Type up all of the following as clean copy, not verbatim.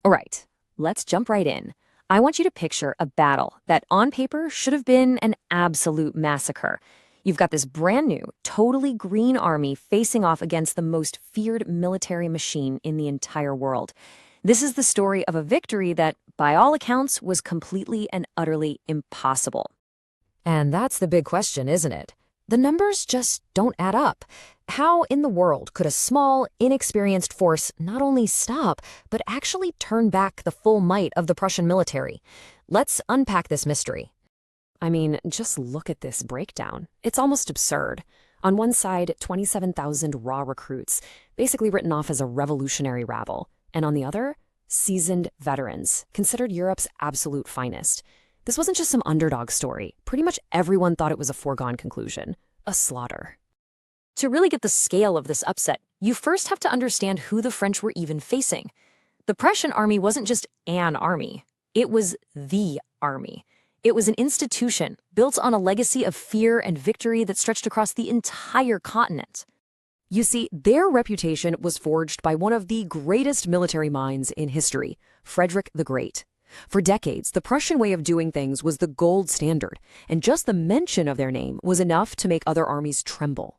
All right, let's jump right in. I want you to picture a battle that on paper should have been an absolute massacre. You've got this brand new, totally green army facing off against the most feared military machine in the entire world. This is the story of a victory that, by all accounts, was completely and utterly impossible. And that's the big question, isn't it? The numbers just don't add up. How in the world could a small, inexperienced force not only stop, but actually turn back the full might of the Prussian military? Let's unpack this mystery. I mean, just look at this breakdown. It's almost absurd. On one side, 27,000 raw recruits, basically written off as a revolutionary rabble. And on the other, seasoned veterans, considered Europe's absolute finest. This wasn't just some underdog story. Pretty much everyone thought it was a foregone conclusion. A slaughter. To really get the scale of this upset, you first have to understand who the French were even facing. The Prussian army wasn't just an army. It was the army. It was an institution built on a legacy of fear and victory that stretched across the entire continent. You see, their reputation was forged by one of the greatest military minds in history, Frederick the Great. For decades, the Prussian way of doing things was the gold standard, and just the mention of their name was enough to make other armies tremble.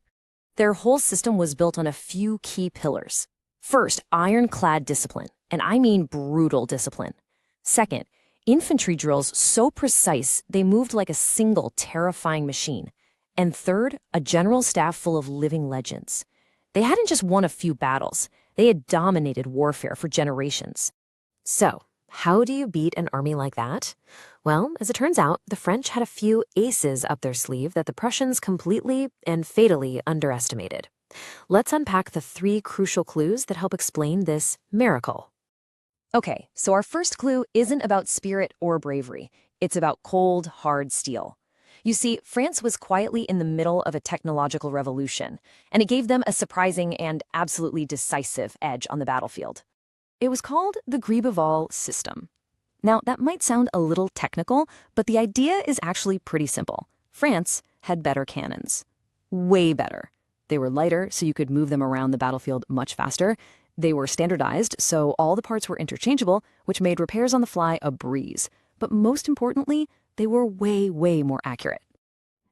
Their whole system was built on a few key pillars. First, ironclad discipline, and I mean brutal discipline. Second, infantry drills so precise they moved like a single terrifying machine. And third, a general staff full of living legends. They hadn't just won a few battles, they had dominated warfare for generations. So, how do you beat an army like that? Well, as it turns out, the French had a few aces up their sleeve that the Prussians completely and fatally underestimated. Let's unpack the 3 crucial clues that help explain this miracle. Okay, so our first clue isn't about spirit or bravery. It's about cold, hard steel. You see, France was quietly in the middle of a technological revolution, and it gave them a surprising and absolutely decisive edge on the battlefield. It was called the Gribeval system. Now, that might sound a little technical, but the idea is actually pretty simple. France had better cannons. Way better. They were lighter, so you could move them around the battlefield much faster. They were standardized, so all the parts were interchangeable, which made repairs on the fly a breeze. But most importantly, they were way, way more accurate.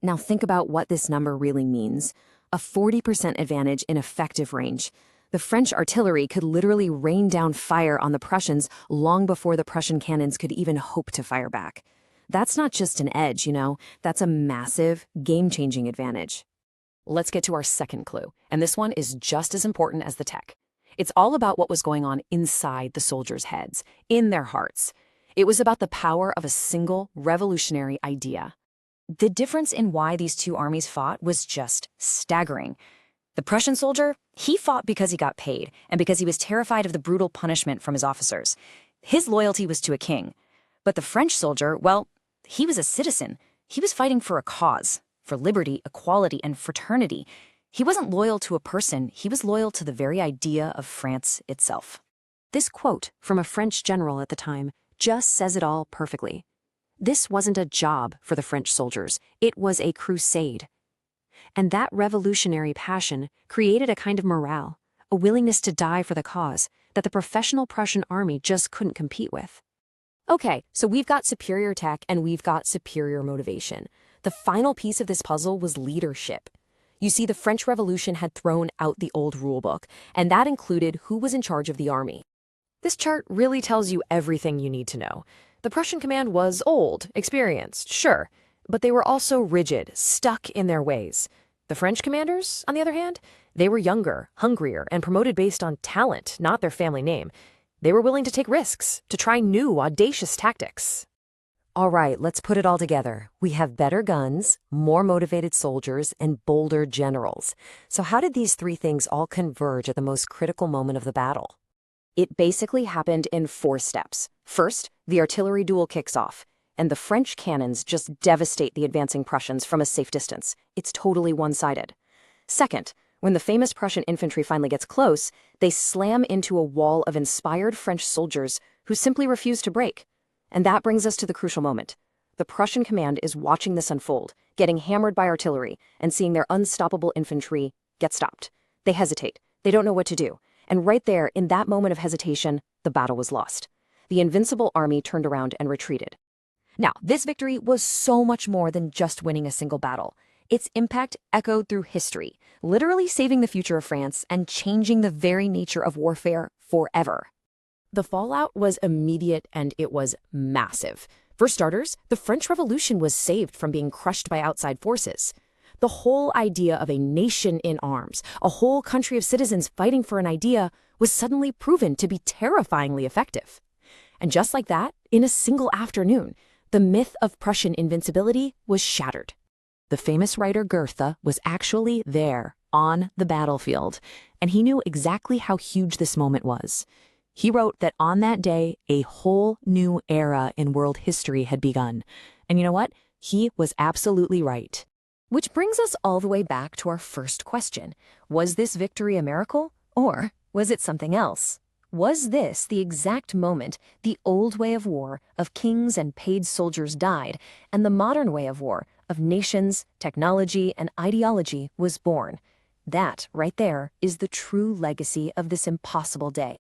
Now think about what this number really means. A 40% advantage in effective range. The French artillery could literally rain down fire on the Prussians long before the Prussian cannons could even hope to fire back. That's not just an edge, that's a massive, game-changing advantage. Let's get to our second clue, and this one is just as important as the tech. It's all about what was going on inside the soldiers' heads, in their hearts. It was about the power of a single revolutionary idea. The difference in why these two armies fought was just staggering. The Prussian soldier, he fought because he got paid and because he was terrified of the brutal punishment from his officers. His loyalty was to a king. But the French soldier, well, he was a citizen. He was fighting for a cause, for liberty, equality, and fraternity. He wasn't loyal to a person, he was loyal to the very idea of France itself. This quote from a French general at the time just says it all perfectly. This wasn't a job for the French soldiers, it was a crusade. And that revolutionary passion created a kind of morale, a willingness to die for the cause that the professional Prussian army just couldn't compete with. Okay, so we've got superior tech and we've got superior motivation. The final piece of this puzzle was leadership. You see, the French Revolution had thrown out the old rulebook, and that included who was in charge of the army. This chart really tells you everything you need to know. The Prussian command was old, experienced, sure, but they were also rigid, stuck in their ways. The French commanders, on the other hand, they were younger, hungrier, and promoted based on talent, not their family name. They were willing to take risks, to try new, audacious tactics. All right, let's put it all together. We have better guns, more motivated soldiers, and bolder generals. So how did these 3 things all converge at the most critical moment of the battle? It basically happened in 4 steps. First, the artillery duel kicks off, and the French cannons just devastate the advancing Prussians from a safe distance. It's totally one-sided. Second, when the famous Prussian infantry finally gets close, they slam into a wall of inspired French soldiers who simply refuse to break. And that brings us to the crucial moment. The Prussian command is watching this unfold, getting hammered by artillery, and seeing their unstoppable infantry get stopped. They hesitate. They don't know what to do. And right there, in that moment of hesitation, the battle was lost. The invincible army turned around and retreated. Now, this victory was so much more than just winning a single battle. Its impact echoed through history, literally saving the future of France and changing the very nature of warfare forever. The fallout was immediate and it was massive. For starters, the French Revolution was saved from being crushed by outside forces. The whole idea of a nation in arms, a whole country of citizens fighting for an idea, was suddenly proven to be terrifyingly effective. And just like that, in a single afternoon, the myth of Prussian invincibility was shattered. The famous writer Goethe was actually there on the battlefield, and he knew exactly how huge this moment was. He wrote that on that day, a whole new era in world history had begun. And you know what? He was absolutely right. Which brings us all the way back to our first question. Was this victory a miracle, or was it something else? Was this the exact moment the old way of war, of kings and paid soldiers died, and the modern way of war, of nations, technology, and ideology was born? That, right there, is the true legacy of this impossible day.